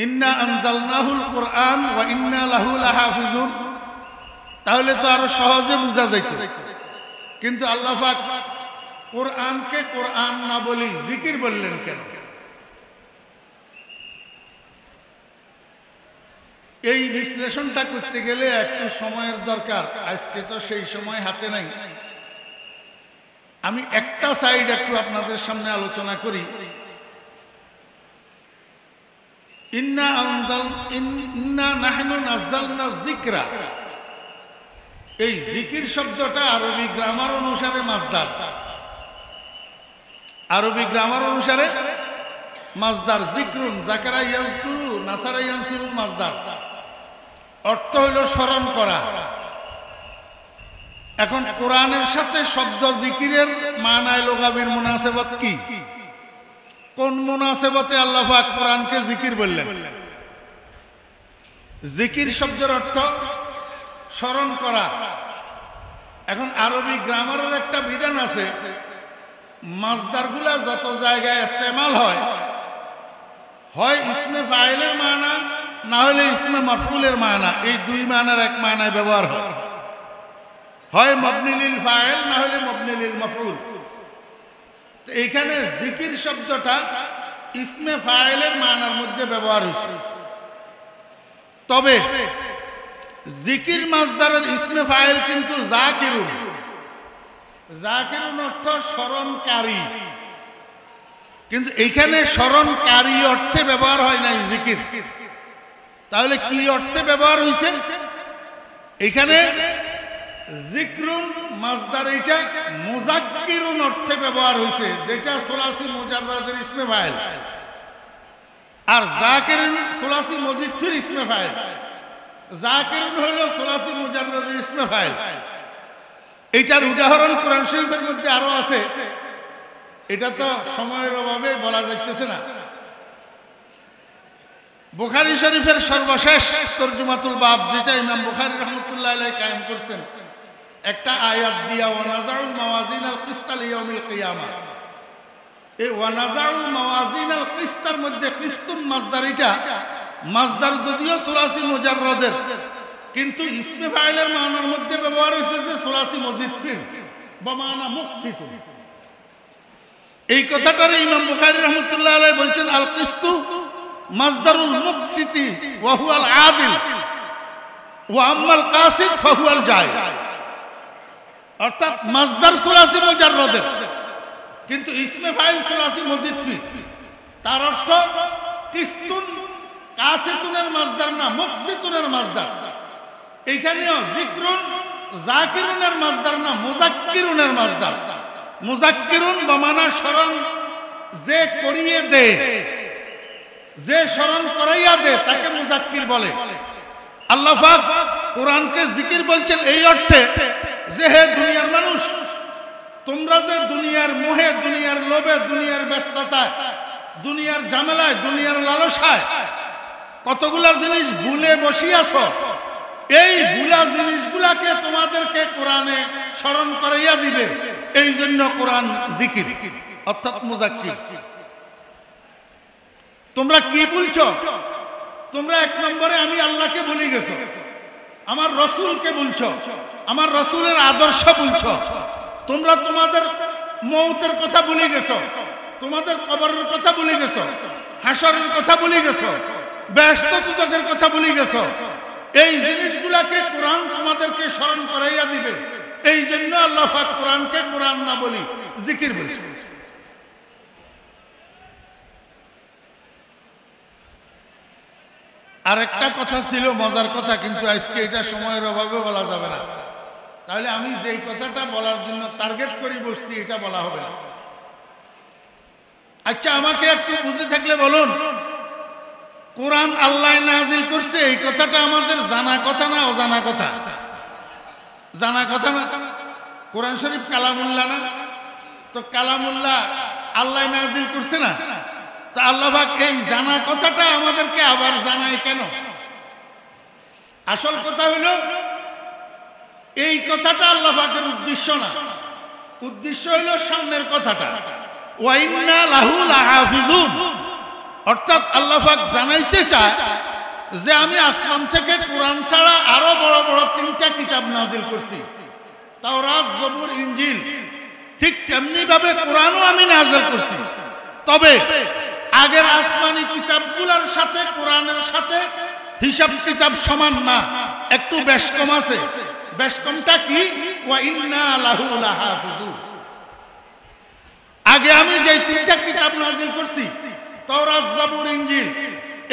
ইন্না আনজালনাহুল কুরআন ওয়া ইন্না লাহু লাহাফিজুন, তাহলে তো আরো সহজে বোঝা যাইত। কিন্তু আল্লাহ পাক কোরআনকে কোরআন না বলি জিকির বললেন কেন? এই বিশ্লেষণটা করতে গেলে একটু সময়ের দরকার। আজকে তো সেই সময় হাতে নাই। আমি একটা সাইড একটু আপনাদের সামনে আলোচনা করি। ইন্না নাহনু নাযালনা যিকরা, এই জিকির শব্দটা আরবি গ্রামার অনুসারে মাসদার। আরবি গ্রামার অনুসারে মাসদার। যিকরুন যাকারা ইয়াযকুরু নাসারা ইয়ানসুরু মাসদার, অর্থ হইল স্মরণ করা। এখন কোরআনের সাথে শব্দ জিকিরের মানায় লুগাবির মুনাসেবত কি? কোন মুনাসেবতে আল্লাহ পাক কোরআনকে জিকির বললেন? জিকির শব্দের অর্থ স্মরণ করা। এখন আরবি গ্রামারের একটা বিধান আছে, মাসদারগুলা যত জায়গায় ইস্তেমাল হয়, হয় ইসমে ফাইলের মানা না হলে ইসমে মাফউলের মানা, এই দুই মানার এক মানায় ব্যবহার হয়। হয় মবনি লিল ফাইল না হলে মবনি লিল মাফউল। তো এইখানে জিকির শব্দটা ইসমে ফাইলের মানার মধ্যে ব্যবহার হয়েছে। তবে জিকির মাসদারের ইসমে ফাইল কিন্তু যাকিরুন। যাকিরুন অর্থ স্মরণকারী, কিন্তু এইখানে স্মরণকারী অর্থে ব্যবহার হয় নাই জিকির। তাহলে কি অর্থে ব্যবহার হয়েছে? এখানে যিকরুন মাসদার এইটা মুযাক্কিরুন অর্থে ব্যবহার হয়েছে, যেটা সুলাসি মুজাররাদের ইসমে ফাইল। আর যাকিরুন সুলাসি মুযাক্কির ইসমে ফাইল। যাকিরুন হলো সুলাসি মুজাররাদের ইসমে ফাইল। এইটার উদাহরণ কোরআন শরীফের মধ্যে আরো আছে, এটা তো সময়ের অভাবে বলা যাইতেছে না। বুখারী শরীফের সর্বশেষ তরজুমাতুল বাব, যেটা ইমাম বুখারী রাহমাতুল্লাহি আলাইহি কায়েম করছেন, একটা আয়াত দিয়া ওয়ানাজাউল মাওয়াজিনাল কিসতা লিয়াউমিল কিয়ামা। এই ওয়ানাজাউল মাওয়াজিনাল কিসতার মধ্যে কিস্তুন মাসদার, এটা মাসদার যদিও সুলাসি মুজাররাদের, কিন্তু ইসমে ফাইলের মানার মধ্যে ব্যবহার হয়েছে যে সুলাসি মুযাক্কির বা মানা মুকসিত। এই কথাটারে ইমাম বুখারী রাহমাতুল্লাহি আলাইহি বলছেন আল কিস্তু মাসদারুল মুকসিতি ওয়া হুয়াল আদিল ওয়া আম্মাল কাসিদ ফাহুয়াল জায়েজ। অর্থাৎ মাসদার সুলাসি মুজাররাদের, কিন্তু ইসমে ফাইল সুলাসি মুযাক্কির। তার অর্থ কিস্তুন কাসিতুনের মাসদার না, মুকসিতুনের মাসদার। এইখানেও যিকরুন যাকিরুনের মাসদার না, মুযাক্কিরুনের মাসদার। মুযাক্কিরুন বমানা স্মরণ যে করিয়ে দে, যে স্মরণ করাইয়া দে তাকে মুযাক্কির বলে। আল্লাহ পাক কোরআনকে জিকির বলছেন এই অর্থে যে হে দুনিয়ার মানুষ, তোমরা যে দুনিয়ার মোহে, দুনিয়ার লোভে, দুনিয়ার ব্যস্ততায়, দুনিয়ার ঝামেলায়, দুনিয়ার লালসায় কতগুলা জিনিস ভুলে বসিয়াছ, এই ভুলা জিনিসগুলাকে তোমাদেরকে কোরআনে স্মরণ করাইয়া দিবে। এই জন্য কোরআন জিকির অর্থাৎ মুযাক্কির। তোমরা কি বলছো? তোমরা এক নম্বরে আমি আল্লাহকে বলে গেছো, আমার রসুলকে বলছো, আমার রসুলের আদর্শ বলছো। তোমরা তোমাদের মৌতের কথা ভুলে গেছো, তোমাদের কবরের কথা ভুলে গেছো, হাসরের কথা ভুলে গেছো, বেহেশত দুজকের কথা ভুলে গেছো। এই জিনিসগুলাকে কোরআন তোমাদেরকে স্মরণ করাইয়া দিবে। এই জন্য আল্লাহ পাক কোরআনকে কোরআন না বলি জিকির বলি। আরেকটা কথা ছিল মজার কথা, কিন্তু আজকে এটা সময়ের অভাবে বলা যাবে না। তাহলে আমি যেই কথাটা বলার জন্য টার্গেট করে বসছি এটা বলা হবে না। আচ্ছা, আমাকে একটু বুঝে থাকলে বলুন, কোরআন আল্লাহ নাজিল করছে, এই কথাটা আমাদের জানা কথা না অজানা কথা? জানা কথা না? কোরআন শরীফ কালামুল্লাহ না? তো কালামুল্লাহ আল্লাহ নাজিল করছে না? তা আল্লাহ পাক এই জানা কথাটা আমাদেরকে আবার জানায় কেন? আসল কথা হলো এই কথাটা আল্লাহ পাকের উদ্দেশ্য না। উদ্দেশ্য হলো সামনের কথাটা, ওয়া ইন্না লাহু লাহাফিজুন। অর্থাৎ আল্লাহ পাক জানাইতে চায় যে আমি আসমান থেকে কোরআন ছাড়া আরো বড় বড় 3টা কিতাব নাজিল করছি, তাওরাত, জবুর, ইনজিল। ঠিক তেমনি ভাবে কোরআনও আমি নাজিল করছি। তবে আগের আসমানি কিতাবগুলোর সাথে কোরআনের সাথে হিসাব কিতাব সমান না, একটু বেশ কম আছে। বেশ কমটা কি? ওয়া ইন্না লাহু লাহাফিজুন। আগে আমি যে 3টা কিতাব নাজিল করছি, তাওরাত, জবুর, ইনজিল,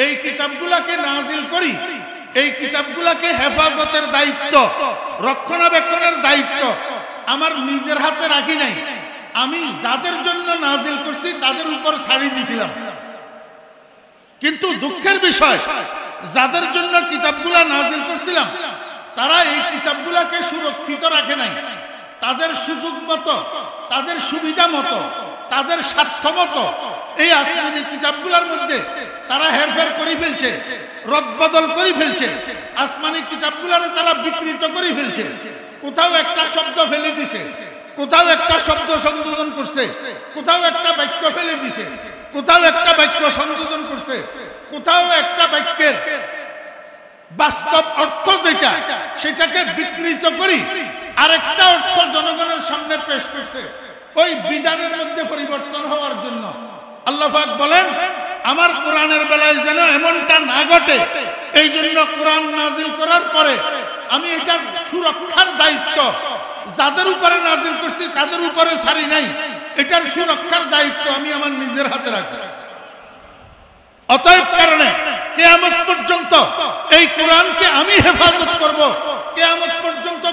এই কিতাবগুলোকে নাজিল করি, এই কিতাবগুলোকে হেফাজতের দায়িত্ব, রক্ষণাবেক্ষণের দায়িত্ব আমার নিজের হাতে রাখি নাই। আমি যাদের জন্য নাজিল করছি তাদের উপর ছাড়ি দিয়েছিলাম। কিন্তু দুঃখের বিষয়, যাদের জন্য কিতাবগুলা নাজিল করছিলাম তারা এই কিতাবগুলাকে সুরক্ষিত রাখে নাই। তাদের সুযোগ মতো, তাদের সুবিধা মতো, তাদের স্বার্থ মতো এই আসমানি কিতাবগুলোর মধ্যে তারা হেরফের করে ফেলছে, রদবদল করে ফেলছে। আসমানি কিতাবগুলোরে তারা বিকৃত করে ফেলছে। কোথাও একটা শব্দ ফেলে দিছে, কোথাও একটা শব্দ সংযোজন করছে, কোথাও একটা বাক্য ফেলে দিছে, কোথাও একটা বাক্য সংযোজন করছে, কোথাও একটা বাক্যের বাস্তব অর্থ যেটা সেটাকে বিকৃত করি আরেকটা অর্থ জনগণের সামনে পেশ করছে, ওই বিধানের মধ্যে পরিবর্তন হওয়ার জন্য। আল্লাহ পাক বলেন আমার কোরআনের বেলায় যেন এমনটা না ঘটে, এই জন্য কোরআন নাজিল করার পরে আমি এটার সুরক্ষার দায়িত্ব যাদের উপরে নাজিল করছি তাদের উপরে ছাড়ি নাই। এটার সুরক্ষার দায়িত্ব আমি আমার নিজের হাতে রাখি। অতএব কারণে কিয়ামত পর্যন্ত এই কোরআনকে আমি হেফাজত করব। কিয়ামত পর্যন্ত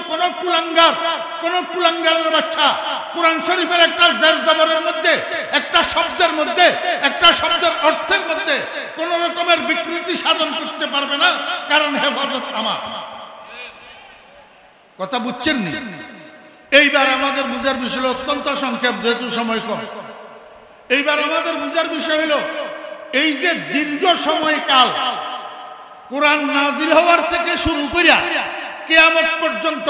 কোন কুলাঙ্গারের বাচ্চা কোরআন শরীফের একটা জের জবরের মধ্যে, একটা শব্দের মধ্যে, একটা শব্দের অর্থের মধ্যে কোন রকমের বিকৃতি সাধন করতে পারবে না, কারণ হেফাজত আমার। কথা বুঝছেন নি? এইবার আমাদের বুঝার বিষয় হলো, অত্যন্ত সংক্ষেপ যেহেতু সময় কম, এইবার আমাদের বুঝার বিষয় হলো এই যে দীর্ঘ সময়কাল কোরআন নাজিল হওয়ার থেকে শুরু করিয়া কিয়ামত পর্যন্ত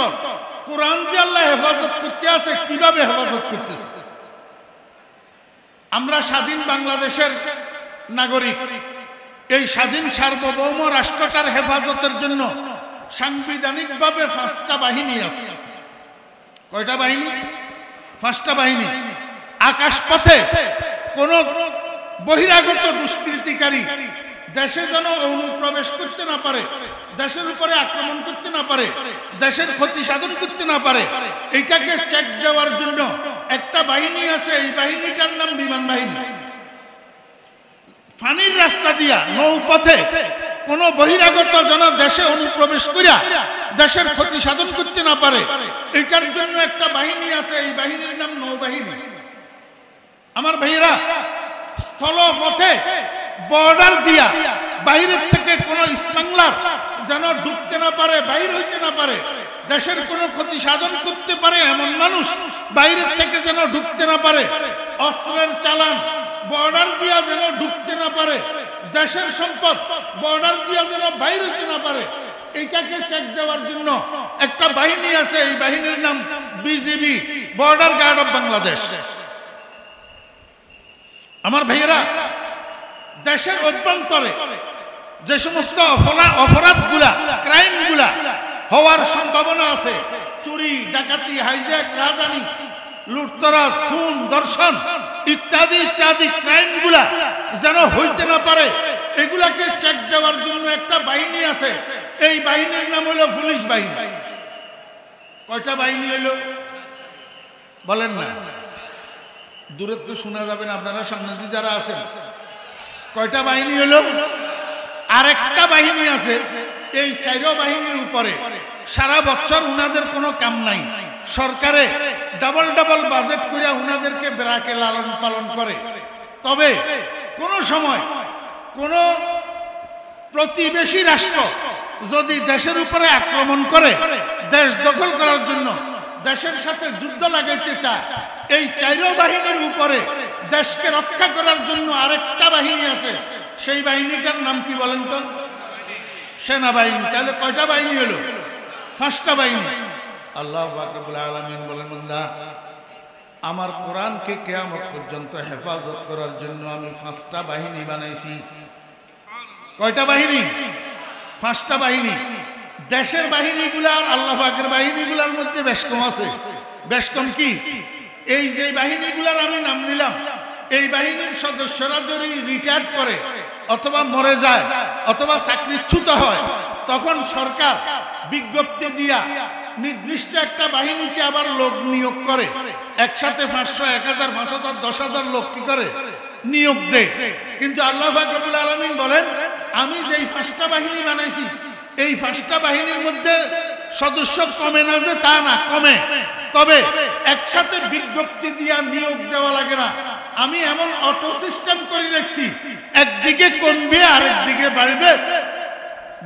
কোরআন যে আল্লাহ হেফাজত করতে আছে, কিভাবে হেফাজত করতেছে। আমরা স্বাধীন বাংলাদেশের নাগরিক। এই স্বাধীন সার্বভৌম রাষ্ট্রটার হেফাজতের জন্য সাংবিধানিকভাবে 5টা বাহিনী আছে। কয়টা বাহিনী? 5টা বাহিনী। আকাশপথে কোন বহিরাগত দুষ্কৃতিকারী দেশে যেন অনুপ্রবেশ করতে না পারে, দেশের উপরে আক্রমণ করতে না পারে, দেশের ক্ষতি সাধন করতে না পারে, এইটাকে চেক দেওয়ার জন্য একটা বাহিনী আছে। এই বাহিনীটার নাম বিমান বাহিনী। পানির রাস্তা দিয়া, নৌপথে কোন বহিরাগত যেন দেশে অনুপ্রবেশ করিয়া দেশের ক্ষতি সাধন করতে না পারে, এটার জন্য একটা বাহিনী আছে। এই বাহিনীর নাম নৌবাহিনী। আমার ভাইয়েরা, স্থলপথে বর্ডার দিয়া বাইরের থেকে কোন স্মাগলার যেন ঢুকতে না পারে, বাইরে হইতে না পারে, দেশের কোন ক্ষতি সাধন করতে পারে এমন মানুষ বাইরের থেকে যেন ঢুকতে না পারে, অস্ত্রের চালান বর্ডার দিয়া যেন ঢুকতে না পারে, দেশের সম্পদ বর্ডার দিয়া যেন বাইরে হইতে না পারে, এইটাকে চেক দেওয়ার জন্য একটা বাহিনী আছে। এই বাহিনীর নাম BGB, border guard of Bangladesh. আমার ভাইয়েরা, দেশের অভ্যন্তরে যে সমস্ত অপরাধগুলা, ক্রাইমগুলা হওয়ার সম্ভাবনা আছে, চুরি, ডাকাতি, হাইজ্যাক, রাজধানী, লুটতরাজ, খুন, ধর্ষণ ইত্যাদি ইত্যাদি ক্রাইমগুলা যেন হইতে না পারে, এগুলাকে চেক দেওয়ার জন্য একটা বাহিনী আছে। এই বাহিনীর নাম হলো পুলিশ বাহিনী। কয়টা বাহিনী হইল বলেন না? দূরের তো শোনা যাবে না, আপনারা সামনে দিয়ে যারা আছেন। কয়টা বাহিনী হলো? আরেকটা বাহিনী আছে। এই 4 বাহিনীর উপরে সারা বছর উনাদের কোনো কাম নাই। সরকারে ডাবল ডাবল বাজেট করে উনাদেরকে বেড়াকে লালন পালন করে। তবে কোন সময় কোন প্রতিবেশী রাষ্ট্র যদি দেশের উপরে আক্রমণ করে, দেশ দখল করার জন্য দেশের সাথে যুদ্ধ লাগাইতে চায়, এই 4 বাহিনীর উপরে দেশকে রক্ষা করার জন্য আরেকটা বাহিনী আছে। সেই বাহিনীটার নাম কি বলেন তো? সেনাবাহিনী। তাহলে কয়টা বাহিনী হলো? 5টা বাহিনী। আল্লাহু আকবার। রব্বুল আলামিন বলেন, বান্দা আমার কোরআনকে কিয়ামত পর্যন্ত হেফাজত করার জন্য আমি 5টা বাহিনী বানাইছি। কয়টা বাহিনী? 5টা বাহিনী। দেশের বাহিনীগুলো আর আল্লাহ পাকের বাহিনীগুলোর মধ্যে বেশ কম আছে। বেশ কম কি? এই যে বাহিনীগুলোর আমি নাম নিলাম, এই বাহিনীর সদস্যরা যদি রিটায়ার করে অথবা মরে যায় অথবা চাকরিচ্যুত হয়, তখন সরকার বিজ্ঞপ্তি দিয়া নির্দিষ্ট একটা বাহিনীকে আবার লোক নিয়োগ করে। একসাথে 500, 1000, 5000, 10,000 লোক কি করে? নিয়োগ দেয়। কিন্তু আল্লাহ পাক রব্বুল আলামিন বলেন, আমি যেই 5টা বাহিনী বানাইছি, এই 5টা বাহিনীর মধ্যে সদস্য কমে না, যে তা না, কমে। তবে একসাথে বিজ্ঞপ্তি দিয়া নিয়োগ দেওয়া লাগে না। আমি এমন অটো সিস্টেম করে রাখছি, একদিকে কমবে আরেকদিকে বাড়বে,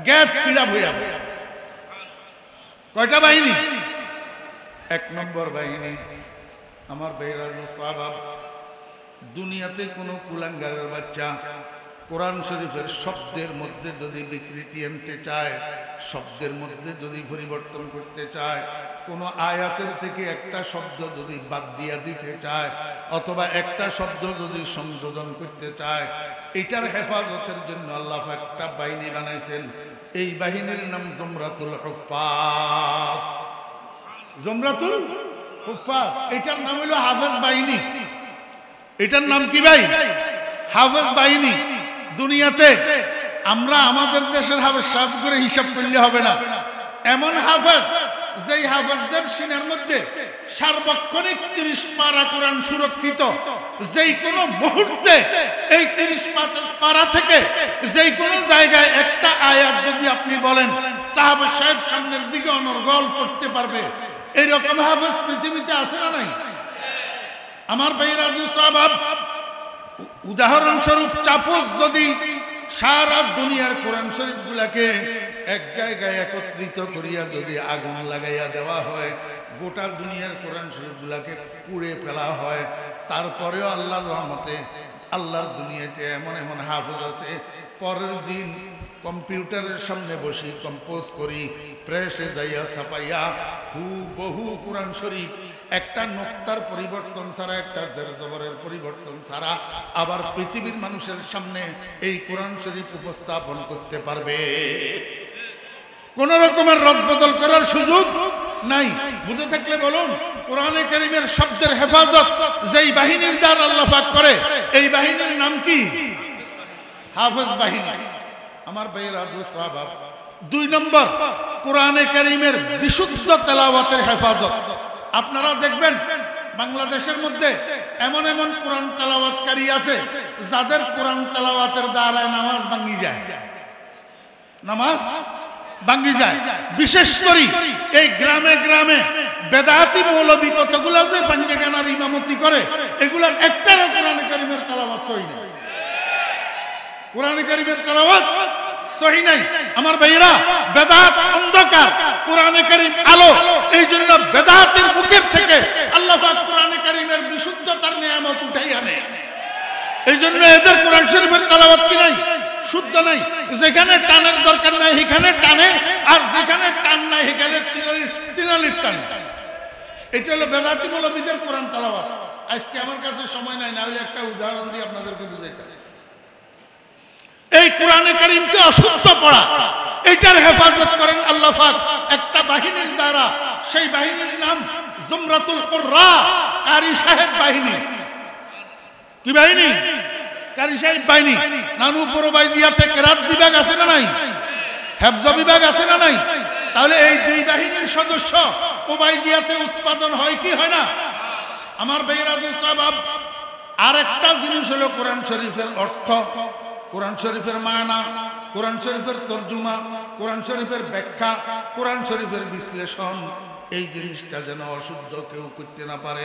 গ্যাপ ফিল আপ হয়ে যাবে। কয়টা বাহিনী? 1 নম্বর বাহিনী, আমার ভাইরা মুস্তাহাব, দুনিয়াতে কোনো কুলাঙ্গারের বাচ্চা কোরআন শরীফের শব্দের মধ্যে যদি বিকৃতি আনতে চায়, শব্দের মধ্যে যদি পরিবর্তন করতে চায়, কোনো আয়াতের থেকে একটা শব্দ যদি বাদ দিয়া দিতে চায় অথবা একটা শব্দ যদি সংশোধন করতে চায়, এটার হেফাজতের জন্য আল্লাহ একটা বাহিনী বানাইছেন। এই বাহিনীর নাম জুমরাতুল হুফাজ। জুমরাতুল হুফাজ, এটার নাম হলো হাফেজ বাহিনী। এটার নাম কি ভাই? হাফেজ বাহিনী। দুনিয়াতে আমরা আমাদের দেশের হাফেজ সাহেব করে হিসাব করলে হবে না। এমন হাফেজ, যেই হাফেজদের সিনার মধ্যে সার্বক্ষণিক 30 পারা কোরআন সুরক্ষিত। যেই কোনো মুহূর্তে এই 30 পারা থেকে যেই কোনো জায়গায় একটা আয়াত যদি আপনি বলেন, তা হাফেজ সাহেব সামনের দিকে অনর্গল পড়তে পারবে। এইরকম হাফেজ পৃথিবীতে আছে না নাই? আমার ভাইয়েরা মুস্তাহাব, উদাহরণস্বরূপ চাপস যদি সারা দুনিয়ার কোরআন শরীফগুলাকে এক জায়গায় একত্রিত করিয়া যদি আগুন লাগাইয়া দেওয়া হয়, গোটা দুনিয়ার কোরআন শরীফগুলাকে পুড়ে ফেলা হয়, তারপরেও আল্লাহর রহমতে আল্লাহর দুনিয়াতে এমন এমন হাফেজ আছে, পরের দিন কম্পিউটারের সামনে বসি কম্পোজ করি, প্রেসে যাইয়া ছাপাইয়া বহু কোরআন শরীফ একটা নোক্তার পরিবর্তন ছাড়া, একটা জের জবরের পরিবর্তন ছাড়া আবার পৃথিবীর মানুষের সামনে এই কোরআন শরীফ উপস্থাপন করতে পারবে। কোন রকমের রদবদল করার সুযোগ নাই। বুঝে থাকলে বলুন, কোরআনে কারীমের শব্দের হেফাজত যেই বাহিনীর দ্বারা আল্লাহ পাক করে, এই বাহিনীর নাম কি? হাফেজ বাহিনী। আমার ভাইয়েরা মুস্তাহাব, 2 নম্বর, কোরআনে কারীমের বিশুদ্ধ তেলাওয়াতের হেফাজত। আপনারা দেখবেন বাংলাদেশের মধ্যে এমন এমন কোরআন তেলাওয়াতকারী আছে, যাদের কোরআন তেলাওয়াতের দ্বারা নামাজ ভাঙি যায়। নামাজ ভাঙি যায়। বিশেষ করে এই গ্রামে গ্রামে বেদাতি মৌলবী কতগুলো আছে পাঞ্জাগানার ইমামতি করে, এগুলার একটারও কোরআনে কারীমের তেলাওয়াত সহি নাই। কোরআনে কারীমের তেলাওয়াত সহি নাই। আমার ভাইয়েরা, বেদাত অন্ধকার, কোরআনে কারীম আলো। এই জন্য বেদাতের বুকের থেকে আল্লাহ পাক কোরআনে কারীমের বিশুদ্ধতার নিয়ামত উঠাই আনে। এই জন্য এদের কোরআন শরীফের তেলাওয়াত কি নাই? শুদ্ধ নাই। যেখানে টানের দরকার নাই সেখানে টানে, আর যেখানে টান নাই সেখানে তিনালির টান। এটা হলো বেদাতি মৌলবীদের কোরআন তেলাওয়াত। আজকে আমার কাছে সময় নাই, না হলে একটা উদাহরণ দিয়ে আপনাদেরকে বুঝাইতে। এই কোরআনে কারীমকে অশুদ্ধ পড়া, এটার হেফাজত করেন আল্লাহ পাক একটা বাহিনীর দ্বারা। সেই বাহিনীর নাম জুমরাতুল কুররা, কারি সাহেব বাহিনী। কি বাহিনী? কারি সাহেব বাহিনী। নানু পুরবাইদিয়াতে কেরাত বিভাগ আছে না নাই? হেফজ বিভাগ আছে না নাই? তাহলে এই 2 বাহিনীর সদস্য ওবাইদিয়াতে উৎপাদন হয় কি হয় না? আমার ভাইয়েরা মুস্তাহাব, আরেকটা জিনিস হলো কোরআন শরীফের অর্থ, কোরআন শরীফের মানা, কোরআন শরীফের তর্জুমা, কোরআন শরীফের ব্যাখ্যা, কোরআন শরীফের বিশ্লেষণ। এই জিনিসটা যেন অশুদ্ধ কেউ করতে না পারে,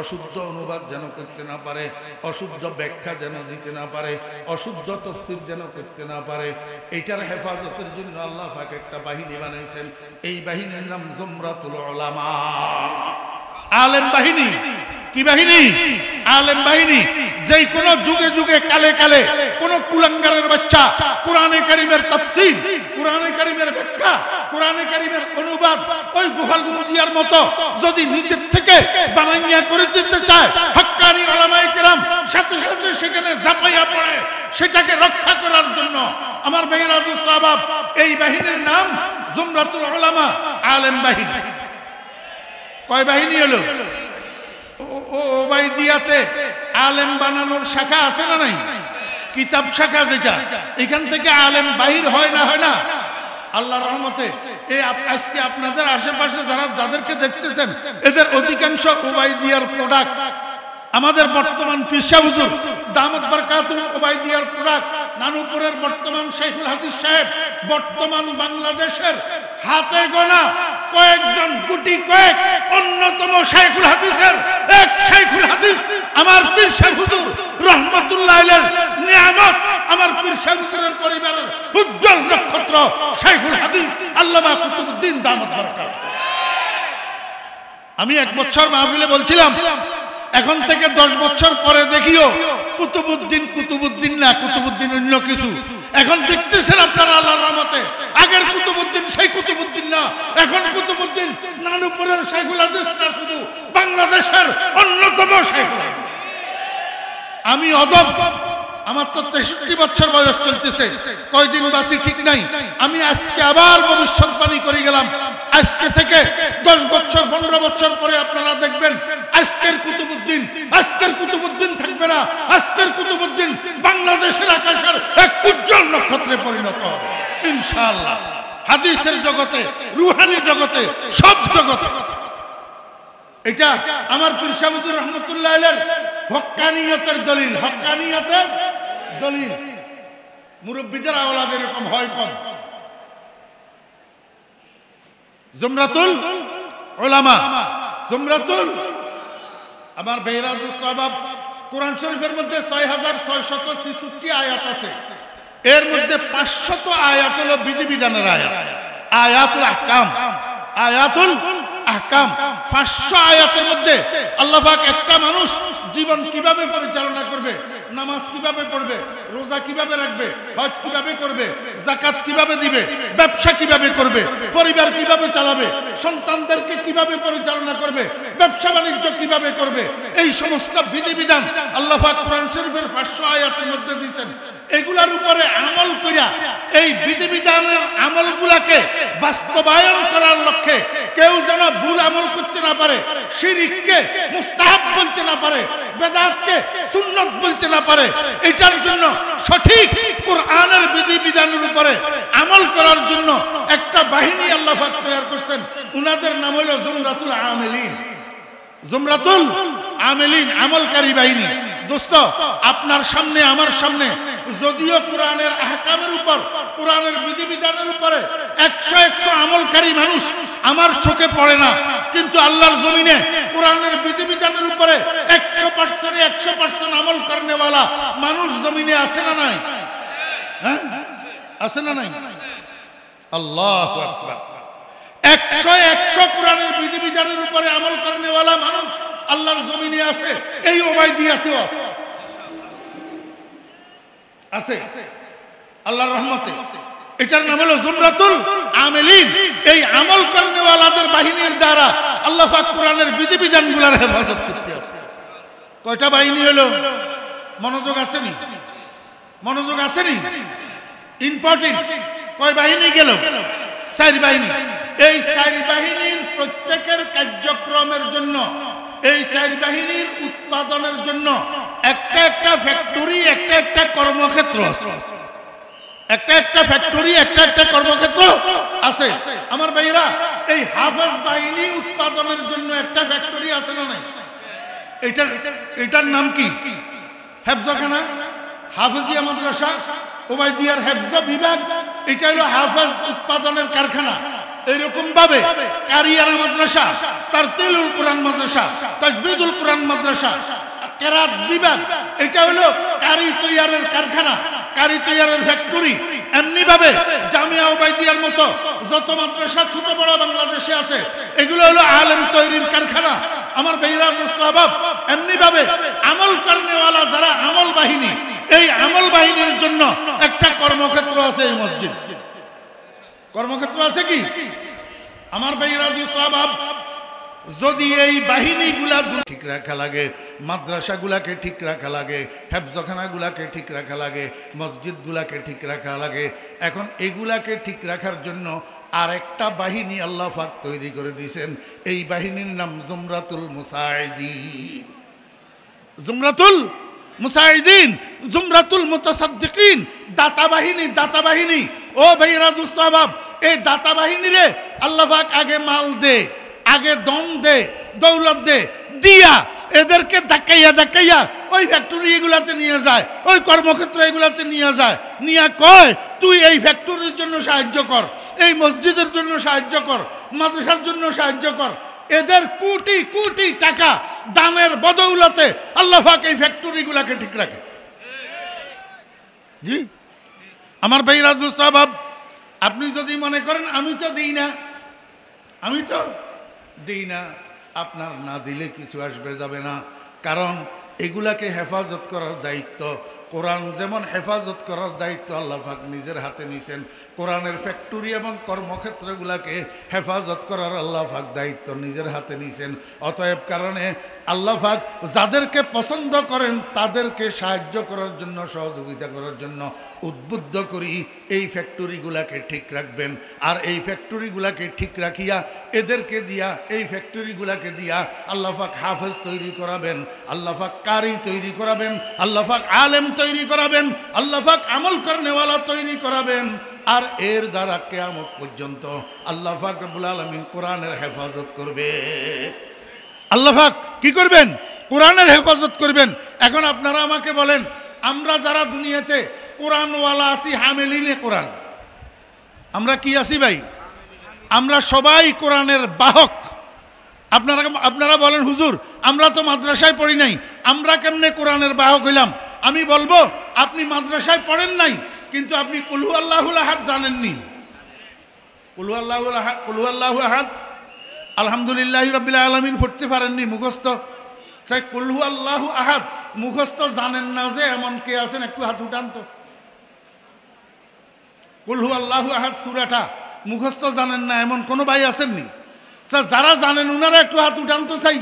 অশুদ্ধ অনুবাদ যেন করতে না পারে, অশুদ্ধ ব্যাখ্যা যেন দিতে না পারে, অশুদ্ধ তাফসীর যেন করতে না পারে, এইটার হেফাজতের জন্য আল্লাহ পাক একটা বাহিনী বানাইছেন। এই বাহিনীর নাম জুমরাতুল উলামা, আলেম বাহিনী। কি বাহিনী? আলেম বাহিনী। যেই কোন যুগে যুগে কালে কালে কোন কুলাঙ্গারের বাচ্চা কোরআনে কারীমের তাফসীর, কোরআনে কারীমের ব্যাখ্যা, কোরআনে কারীমের অনুবাদ ওই গোপাল গুঞ্জিয়ার মতো যদি নিজের থেকে বানাইয়া করে দিতে চায়, হক্কানি উলামায়ে কেরাম সাথে সাথে সেখানে ঝাঁপাইয়া পড়ে সেটাকে রক্ষা করার জন্য। আমার ভাইয়েরা দোস্ত আহবাব, এই বাহিনীর নাম জুমরাতুল উলামা, আলেম বাহিনী। কয় বাহিনী হলো? ওবাইদিয়াতে আলেম বানানোর শাখা আছে না নাই? কিতাব শাখা যেটা, এখান থেকে আলেম বাহির হয় না, হয় না? আল্লাহর রহমতে এই আজকে আপনাদের আশেপাশে যাদেরকে দেখতেছেন এদের অধিকাংশ ওবাইদিয়ার প্রোডাক্ট। আমাদের বর্তমান পীর সাহেব হুজুর দামাত বারকাতুহু ওবাইদিয়ার প্রোডাক্ট। নানুপুরের বর্তমান শাইখুল হাদিস সাহেব বর্তমান বাংলাদেশের হাতে গোনা কয়েকজন গুটি কয়েক অন্যতম শাইখুল হাদিসের এক শাইখুল হাদিস আমার পীর সাহেব হুজুর রহমাতুল্লাহ আলাইহির নিয়ামত। আমার পীর সাহেব হুজুরের পরিবারের উজ্জ্বল নক্ষত্র শাইখুল হাদিস আল্লামা কুতুবউদ্দিন দামাত বারকাতুহু। আমি এক বছর মাহফিলে বলছিলাম, এখন থেকে 10 বছর পরে দেখিও কুতুবউদ্দিন কুতুবউদ্দিন না, কুতুবউদ্দিন অন্য কিছু। এখন দেখতেছেন আপনারা আল্লাহর রহমতে আগের কুতুবউদ্দিন সেই কুতুবউদ্দিন না, এখন কুতুবউদ্দিন নানুপুরের শাইখুল হাদিস না, শুধু বাংলাদেশের অন্যতম শাইখুল হাদিস। আমি অদব, আমার তো 63 বছর বয়স চলতেছে, কয়দিন বাসি ঠিক নাই। আমি আজকে আবার ভবিষ্যৎবাণী করে গেলাম, আজকে থেকে 10 বছর 15 বছর পরে আপনারা দেখবেন আজকের কুতুবউদ্দিন থাকবে না, আজকের কুতুবউদ্দিন বাংলাদেশের আকাশের এক উজ্জ্বল নক্ষত্রে পরিণত হবে ইনশাআল্লাহ। হাদিসের জগতে, রুহানি জগতে, সব জগতে। এটা আমার পীর সাহেব হুজুর রহমাতুল্লাহ আলাইহির হক্কানিয়তের দলিল, হক্কানিয়তের দলিল। মুরব্বিদের আওলাদ এরকম হয় কম। জুমরাতুল উলামা, জুমরাতুল। আমার ভাইরা দোস্ত আহবাব, কোরআন শরীফের মধ্যে 6666 আয়াত আছে। এর মধ্যে 500 আয়াত হলো বিধিবিধানের আয়াত, আয়াতুল আহকাম, আয়াতুল আহকাম। 500 আয়াতের মধ্যে আল্লাহ পাক একটা মানুষ জীবন কিভাবে পরিচালনা করবে, নামাজ কিভাবে পড়বে, রোজা কিভাবে রাখবে, হজ কিভাবে করবে, যাকাত কিভাবে দিবে, ব্যবসা কিভাবে করবে, পরিবার কিভাবে চালাবে, সন্তানদেরকে কিভাবে পরিচালনা করবে, ব্যবসা বাণিজ্য কিভাবে করবে, এই সমস্ত বিধিবিধান আল্লাহ পাক কোরআন শরীফের 500 আয়াতের মধ্যে দিয়েছেন। এগুলার উপরে আমল কইরা এই বিধিবিধানের আমলগুলাকে বাস্তবায়ন করার লক্ষ্যে কেউ যেন ভুল আমল করতে না পারে, শিরককে মুস্তাহাব বলতে না পারে, বেদাতকে সুন্নাত বলতে না পারে, এটার জন্য সঠিক কোরআনের বিধিবিধানের উপরে আমল করার জন্য একটা বাহিনী আল্লাহ পাক তৈরি করেছেন। উনাদের নাম হলো জুমরাতুল আমিলিন, জুমরাতুল আমিলিন, আমলকারী বাহিনী। দোস্ত, আপনার সামনে আমার সামনে যদিও কোরআনের আহকামের উপর, কোরআনের বিধিবিধানের উপরে 100 আমলকারী মানুষ আমার চোখে পড়ে না, কিন্তু আল্লাহর জমিনে কোরআনের বিধিবিধানের উপরে 100% আমল করনেওয়ালা মানুষ জমিনে আছে না নাই? হ্যাঁ, আছে না নাই? আল্লাহু আকবার। 100 কোরআনের বিধিবিধানের উপরে আমল করনেওয়ালা মানুষ আল্লাহর জমিনে আছে, এই ওবাইদিয়াতেও আছে আল্লাহর রহমতে। এটার নাম হলো জুমরাতুল আমিলিন। এই আমল করনেওয়ালাদের বাহিনীর দ্বারা আল্লাহ পাক কোরআনের বিধিবিধানগুলোর হেফাজত করতে আছে। কয়টা বাহিনী হলো? মনোযোগ আসেনি? মনোযোগ আসেনি? ইম্পর্টেন্ট। কয় বাহিনী গেল? 4 বাহিনী। এই 4 বাহিনীর প্রত্যেকের কার্যক্রমের জন্য, এই 4 বাহিনীর উৎপাদনের জন্য একটা ফ্যাক্টরি, একটা কর্মক্ষেত্র আছে, একটা ফ্যাক্টরি, একটা কর্মক্ষেত্র আছে। আমার ভাইরা, এই হাফেজ বাহিনী উৎপাদনের জন্য একটা ফ্যাক্টরি আছে না নাই? এটার নাম কি? হেফজখানা, হাফেজিয়া মাদ্রাসা, ওবাইদিয়ার হেফজ বিভাগ। এটা হলো হাফেজ উৎপাদনের কারখানা। এরকম ভাবে কারিয়ানা মাদ্রাসা, তারতিলুল কোরআন মাদ্রাসা, তাজবিদুল কোরআন মাদ্রাসা, কেরাত বিভাগ, এটা হলো কারি তৈয়ারের কারখানা, কারি তৈয়ারের ফ্যাক্টরি। এমনি ভাবে জামিয়া ওবাইদিয়ার মতো যত মাদ্রাসা ছোট বড় বাংলাদেশে আছে এগুলো হলো আলেম তৈরির কারখানা। আমার ভাইরা দোস্ত আহবাব, এমনি ভাবে আমল করনেওয়ালা যারা আমল বাহিনী, এই আমল বাহিনীর জন্য একটা কর্মক্ষেত্র আছে এই মসজিদ। কর্মক্ষেত্র আছে কি আমার ভাইরা দোস্ত আহবাব? যদি এই বাহিনীগুলা ঠিক রাখা লাগে, মাদ্রাসাগুলাকে ঠিক রাখা লাগে, হেফজখানাগুলাকে ঠিক রাখা লাগে, মসজিদগুলাকে ঠিক রাখা লাগে, এখন এগুলাকে ঠিক রাখার জন্য আরেকটা বাহিনী আল্লাহ পাক তৈরি করে দিয়েছেন। এই বাহিনীর নাম জুমরাতুল মুসাইদিন। জুমরাতুল মুসাইদিন, জুমরাতুল মুতাসাদ্দিকিন, দাতা বাহিনী। দাতা বাহিনী ও ভাইরা দোস্ত আহবাব, এই দাতা বাহিনীরে আল্লাহ পাক আগে মাল দে, আগে দম দে, দৌলত দে, দিয়া এদেরকে ধাক্কাইয়া ধাক্কাইয়া ওই ফ্যাক্টরি এগুলাতে নিয়ে যায়, ওই কর্মক্ষেত্র এগুলাতে নিয়ে যায়, নিয়ে কয় তুই এই ফ্যাক্টরির জন্য সাহায্য কর, এই মসজিদের জন্য সাহায্য কর, মাদ্রাসার জন্য সাহায্য কর। এদের কোটি কোটি টাকা দানের বদৌলতে আল্লাহ পাক এই ফ্যাক্টরিগুলাকে ঠিক রাখে। জি আমার ভাইরা দোস্ত আহবাব, আপনি যদি মনে করেন আমি তো দিই না, আমি তো দিই না, আপনার না দিলে কিছু আসবে যাবে না। কারণ এগুলাকে হেফাজত করার দায়িত্ব, কোরআন যেমন হেফাজত করার দায়িত্ব আল্লাহ পাক নিজের হাতে নিছেন, কোরআনের ফ্যাক্টরি এবং কর্মক্ষেত্রগুলাকে হেফাজত করার আল্লাহ পাক দায়িত্ব নিজের হাতে নিছেন। অতএব কারণে আল্লাহ পাক যাদেরকে পছন্দ করেন তাদেরকে সাহায্য করার জন্য, সহযোগিতা করার জন্য উদ্বুদ্ধ করি এই ফ্যাক্টরিগুলাকে ঠিক রাখবেন। আর এই ফ্যাক্টরিগুলাকে ঠিক রাখিয়া এদেরকে দিয়া, এই ফ্যাক্টরিগুলাকে দিয়া আল্লাহ পাক হাফেজ তৈরি করাবেন, আল্লাহ পাক কারি তৈরি করাবেন, আল্লাহ পাক আলেম তৈরি করাবেন, আল্লাহ পাক আমল করনেওয়ালা তৈরি করাবেন। আর এর দ্বারা কিয়ামত পর্যন্ত আল্লাহ পাক রব্বুল আলামিন কোরআনের হেফাজত করবে। আল্লাহ পাক কি করবেন? কোরআনের হেফাজত করবেন। এখন আপনারা আমাকে বলেন, আমরা যারা দুনিয়াতে কোরআনওয়ালা আছি, হামেলিনে কোরআন, আমরা কি আছি ভাই? আমরা সবাই কোরআনের বাহক। আপনারা বলেন হুজুর আমরা তো মাদ্রাসায় পড়ি নাই, আমরা কেমনে কোরআনের বাহক হইলাম? আমি বলবো আপনি মাদ্রাসায় পড়েন নাই, কিন্তু আপনি কুল হু আল্লাহুল আহাদ জানেননি। কুল হু আল্লাহু আহাদ আলহামদুলিল্লাহি রাব্বিল আলামিন পড়তে পারেননি মুখস্থ। চাই কুল হু আল্লাহু আহাদ মুখস্থ জানেন না যে এমন কে আছেন? একটু হাত উঠান তো। কুল হু আল্লাহু আহাদ সূরাটা মুখস্থ জানেন না এমন কোনো ভাই আছেননি? যারা জানেন উনারা একটু হাত উঠান তো। চাই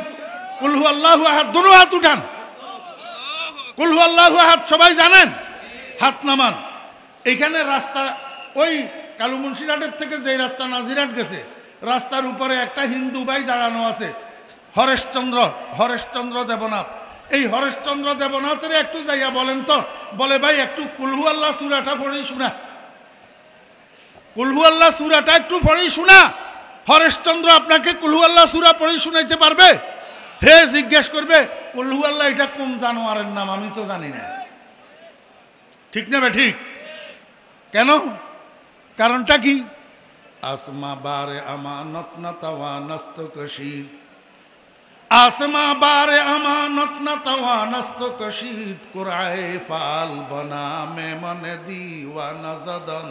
কুল হু আল্লাহু আহাদ, দুনো হাত উঠান। কুল হু আল্লাহু আহাদ সবাই জানেন? হাত নামান। এইখানে রাস্তা, ওই কালু মুন্সিরহাটের থেকে যে রাস্তা নাজিরহাট গেছে, রাস্তার উপরে একটা হিন্দু ভাই দাঁড়ানো আছে, হরেশচন্দ্র দেবনাথ। এই হরেশচন্দ্র দেবনাথের একটু যাইয়া বলেন তো, বলে ভাই একটু কুল হু আল্লাহ সূরাটা পড়েই শোনা, কুল হু আল্লাহ সূরাটা একটু পড়েই শোনা। হরেশচন্দ্র আপনাকে কুল হু আল্লাহ সূরা পড়েই শুনাইতে পারবে? হে জিজ্ঞেস করবে কুল হু আল্লাহ এটা কোন জানোয়ারের নাম? আমি তো জানি না। ঠিক না বে ঠিক? কেন? কারণটা কি? আসমা বারে আমানত না তাওয়া নস্ত কশিদ, आसमा बारे अमानत न तवा नस्त कशीद कुराए फाल बना में मन दीवाना जदन।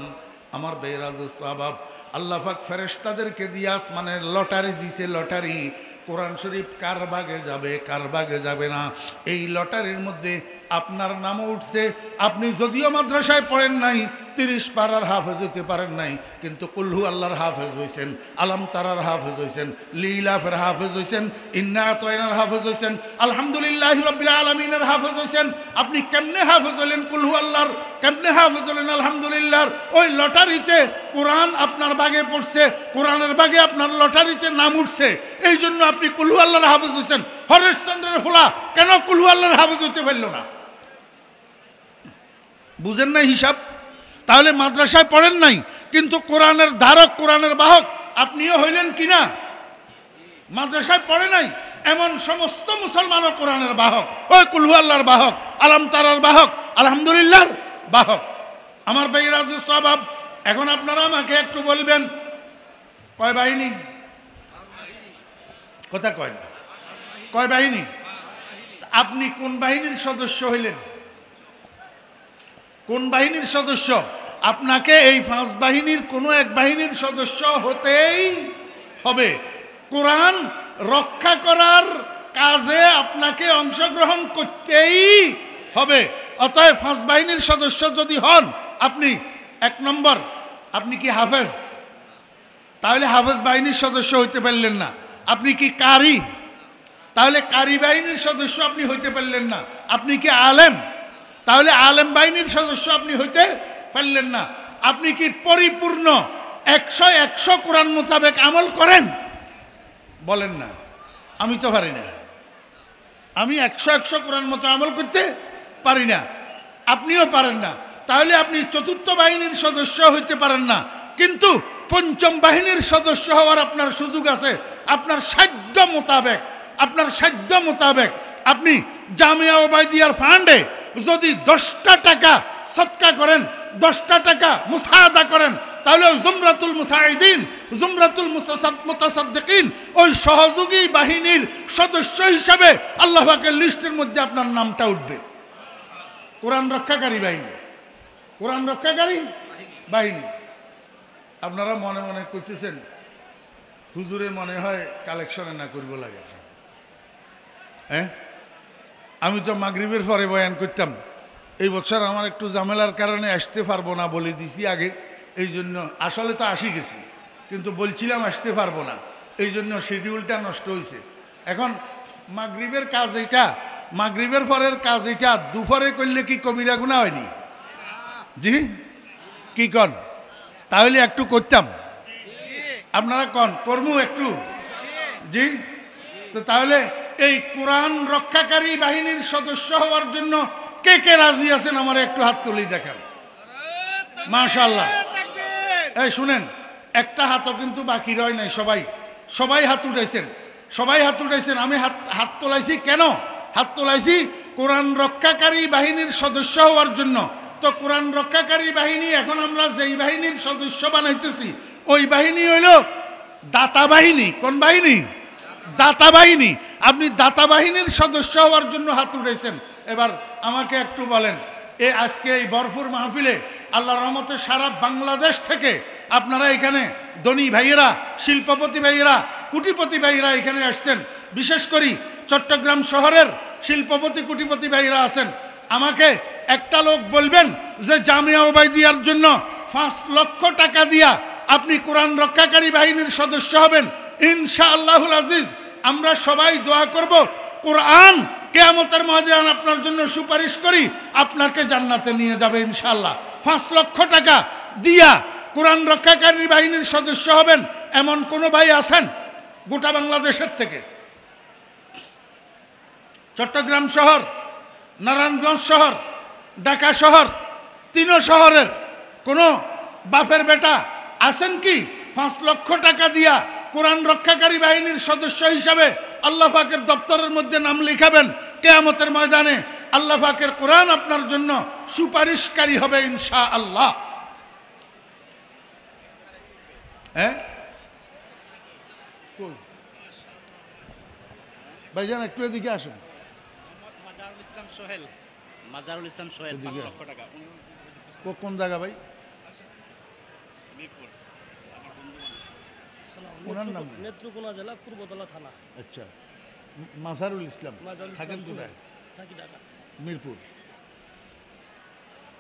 আমার বেরা দোস্ত আহবাব, আল্লাহ পাক ফেরেশতাদেরকে দিয়ে আসমানের লটারি দিছে, লটারি। কোরআন শরীফ কার ভাগে যাবে, কার ভাগে যাবে না, এই লটারির মধ্যে আপনার নামও উঠছে। আপনি যদিও মাদ্রাসায় পড়েন নাই, 30 পারার হাফেজ হইতে পারেন নাই, কিন্তু কুল হু আল্লাহর হাফেজ হইছেন, আলম তারার হাফেজ হইছেন, লিলাফের হাফেজ হইছেন, ইন্না আতাইনার হাফেজ হইছেন, আলহামদুলিল্লাহি রাব্বিল আলামিনের হাফেজ হইছেন। আপনি কেমনে হাফেজ হলেন কুল হু আল্লাহর? কেমনে হাফেজ হলেন আলহামদুলিল্লাহর? ওই লটারিতে কোরআন আপনার ভাগে পড়ছে, কোরআনের ভাগে আপনার লটারিতে নাম উঠছে, এই জন্য আপনি কুল হু আল্লাহর হাফেজ হইছেন। হরেশচন্দ্রের হোলা কেন কুল হু আল্লাহর হাফেজ হইতে পারল না? বুঝেন না হিসাব? তাহলে মাদ্রাসায় পড়েন নাই, কিন্তু কোরআনের ধারক, কোরআনের বাহক আপনিও হইলেন কিনা? মাদ্রাসায় পড়ে নাই এমন সমস্ত মুসলমানও কোরআনের বাহক, ওই কুল হু আল্লাহর বাহক, আলম তারার বাহক, আলহামদুলিল্লাহর বাহক। আমার ভাইরা দোস্ত আহবাব, এখন আপনারা আমাকে একটু বলবেন কয় বাহিনী? কথা কয় না, কয় বাহিনী? আপনি কোন বাহিনীর সদস্য হইলেন? কোন বাহিনীর সদস্য? আপনাকে এই 5 বাহিনীর কোনো এক বাহিনীর সদস্য হতেই হবে। কোরআন রক্ষা করার কাজে আপনাকে অংশগ্রহণ করতেই হবে। অতএব 5 বাহিনীর সদস্য যদি হন, আপনি 1 নম্বর, আপনি কি হাফেজ? তাহলে হাফেজ বাহিনীর সদস্য হইতে পারলেন না। আপনি কি কারি? তাহলে কারি বাহিনীর সদস্য আপনি হইতে পারলেন না। আপনি কি আলেম? তাহলে আলেম বাহিনীর সদস্য আপনি হইতে পারলেন না। আপনি কি পরিপূর্ণ 100 কোরআন মোতাবেক আমল করেন? বলেন না। আমি তো পারি না। আমি 100 কোরআন মতো আমল করতে পারি না, আপনিও পারেন না। তাহলে আপনি 4র্থ বাহিনীর সদস্য হইতে পারেন না, কিন্তু 5ম বাহিনীর সদস্য হওয়ার আপনার সুযোগ আছে। আপনার সাধ্য মোতাবেক আপনি জামিয়া ওবাইদিয়ার ফান্ডে যদি 10টা টাকা সদকা করেন, 10টা টাকা মুসাআদা করেন, তাহলে ওই জুমরাতুল মুসাইদিন, জুমরাতুল মুতাসাদ্দিকিন, ওই সহযোগী বাহিনীর সদস্য হিসাবে আল্লাহ পাকের লিস্টের মধ্যে আপনার নামটা উঠবে। কোরআন রক্ষাকারী বাহিনী, কোরআন রক্ষাকারী বাহিনী। আপনারা মনে মনে কইতেছেন, হুজুরে মনে হয় কালেকশনে না করব লাগে। হ্যাঁ, আমি তো মাগরিবের পরে বয়ান করতাম। এই বছর আমার একটু ঝামেলার কারণে আসতে পারবো না বলে দিছি আগে। এই জন্য আসলে তো আসি গেছি, কিন্তু বলছিলাম আসতে পারবো না, এই জন্য শিডিউলটা নষ্ট হয়েছে। এখন মাগরিবের কাজ এটা, মাগরিবের পরের কাজ এটা দুপুরে করলে কি কবিরা গুনাহ হয়নি? জি কি কন? তাহলে একটু করতাম, আপনারা কন কর্মু একটু? জি। তো তাহলে এই কোরআন রক্ষাকারী বাহিনীর সদস্য হওয়ার জন্য কে কে রাজি আছেন আমার একটু হাত তুলেই দেখেন। মাশাআল্লাহ। এই শুনেন, একটা হাতও কিন্তু বাকি রয় নাই। সবাই হাত উঠাইছেন, সবাই হাত উঠাইছেন। আমি হাত তোলাইছি কেন? হাত তোলাইছি কোরআন রক্ষাকারী বাহিনীর সদস্য হওয়ার জন্য। তো কোরআন রক্ষাকারী বাহিনী এখন আমরা যেই বাহিনীর সদস্য বানাইতেছি, ওই বাহিনী হইল দাতা বাহিনী। কোন বাহিনী? দাতা বাহিনী। আপনি দাতা বাহিনীর সদস্য হওয়ার জন্য হাত উঠাইছেন। এবার আমাকে একটু বলেন, আজকে এই ভরপুর মাহফিলে আল্লাহর রহমতে সারা বাংলাদেশ থেকে আপনারা এখানে ধনী ভাইয়েরা, শিল্পপতি ভাইয়েরা, কোটিপতি ভাইয়েরা এখানে আসছেন। বিশেষ করে চট্টগ্রাম শহরের শিল্পপতি কোটিপতি ভাইয়েরা আছেন। আমাকে একটা লোক বলবেন যে জামিয়া ওবাইদিয়ার জন্য 5 লক্ষ টাকা দিয়া আপনি কোরআন রক্ষাকারী বাহিনীর সদস্য হবেন। ইনশাআল্লাহুল আজিজ আমরা সবাই দোয়া করব, কোরআন কিয়ামতের ময়দানে আপনার জন্য সুপারিশ করি, আপনাকে জান্নাতে নিয়ে যাবে ইনশাআল্লাহ। 5 লক্ষ টাকা দিয়া কোরআন রক্ষাকারী বাহিনীর সদস্য হবেন এমন কোন ভাই আছেন গোটা বাংলাদেশের থেকে? চট্টগ্রাম শহর, নারায়ণগঞ্জ শহর, ঢাকা শহর, 3 শহরের কোন বাপের বেটা আছেন কি 5 লক্ষ টাকা দিয়া কোরআন রক্ষাকারী বাহিনীর সদস্য হিসাবে আল্লাহ পাকের দপ্তরের মধ্যে নাম লিখাবেন? কিয়ামতের ময়দানে আল্লাহ পাকের কোরআন আপনার জন্য সুপারিশকারী হবে ইনশাআল্লাহ। হ্যাঁ ভাইজান একটু এদিকে আসুন। মাজারুল ইসলাম সোহেল 5 লক্ষ টাকা। কোন জায়গা ভাই? ওনার নাম নেত্রকোনা জেলা পূর্বতলা থানা। আচ্ছা, মাজারুল ইসলাম থাকেন কোথায়? থাকি ঢাকা, মিরপুর।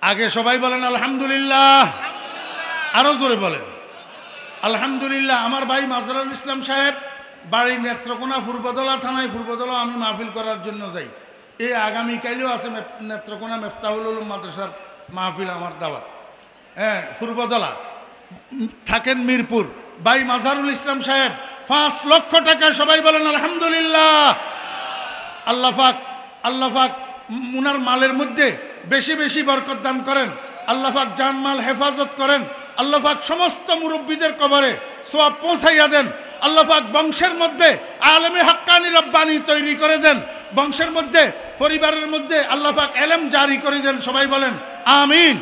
আগে সবাই বলেন আলহামদুলিল্লাহ, আরো জোরে বলেন আলহামদুলিল্লাহ। আমার ভাই মাজারুল ইসলাম সাহেব বাড়ি নেত্রকোনা পূর্বতলা থানায়। পূর্বতলা আমি মাহফিল করার জন্য যাই। এই আগামীকালেও আছে নেত্রকোনা মেফতাহুল উলুম মাদ্রাসার মাহফিল, আমার দাওয়াত। হ্যাঁ, পূর্বতলা থাকেন মিরপুর। ভাই মাজারুল ইসলাম সাহেব 5 লক্ষ টাকা। সবাই বলেন আলহামদুলিল্লাহ। আল্লাহ পাক উনার মালের মধ্যে বেশি বেশি বরকত দান করেন। আল্লাহ পাক জানমাল হেফাজত করেন। আল্লাহ পাক সমস্ত মুরব্বীদের কবরে সওয়াব পৌঁছাইয়া দেন। আল্লাহ পাক বংশের মধ্যে আলেমে হাক্কানি রব্বানি তৈরি করে দেন। বংশের মধ্যে, পরিবারের মধ্যে আল্লাহ পাক ইলম জারি করে দেন। সবাই বলেন আমিন।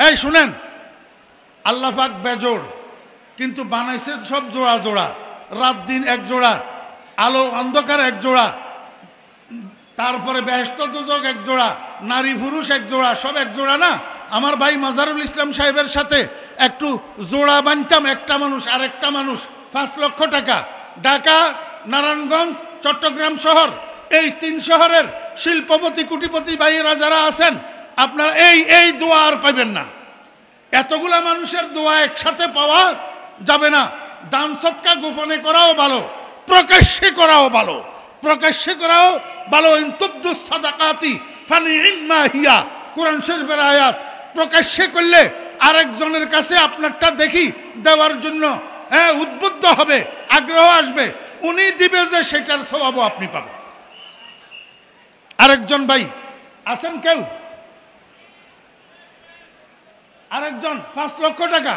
এই শুনেন, আল্লাহ পাক বেজোড়, কিন্তু বানাইছেন সব জোড়া জোড়া। রাত দিন এক জোড়া, আলো অন্ধকার এক জোড়া, তারপরে বেহেশত দোজখ এক জোড়া, নারী পুরুষ এক জোড়া, সব এক জোড়া না। আমার ভাই মাজারুল ইসলাম সাহেবের সাথে একটু জোড়া বানতাম, একটা মানুষ আর একটা মানুষ 5 লক্ষ টাকা, ঢাকা, নারায়ণগঞ্জ, চট্টগ্রাম শহর, এই 3 শহরের শিল্পপতি কোটিপতি ভাইয়েরা যারা আছেন, আপনারা এই দোয়া আর পাবেন না। এতগুলা মানুষের দোয়া একসাথে পাওয়া যাবে না। দান সৎকা গোপনে করাও ভালো, প্রকাশ্যে করাও ভালো, প্রকাশ্যে করাও ভালো। ইনতুবদুস সাদাকাতি ফানি'মা হিয়া, কোরআন শরীফের আয়াত। প্রকাশ্যে করলে আরেকজনের কাছে আপনারটা দেখি দেওয়ার জন্য উদ্বুদ্ধ হবে, আগ্রহ আসবে, উনি দিবে যে সেটার সওয়াবও আপনি পাবেন। আরেকজন ভাই আছেন কেউ? আরেকজন 5 লক্ষ টাকা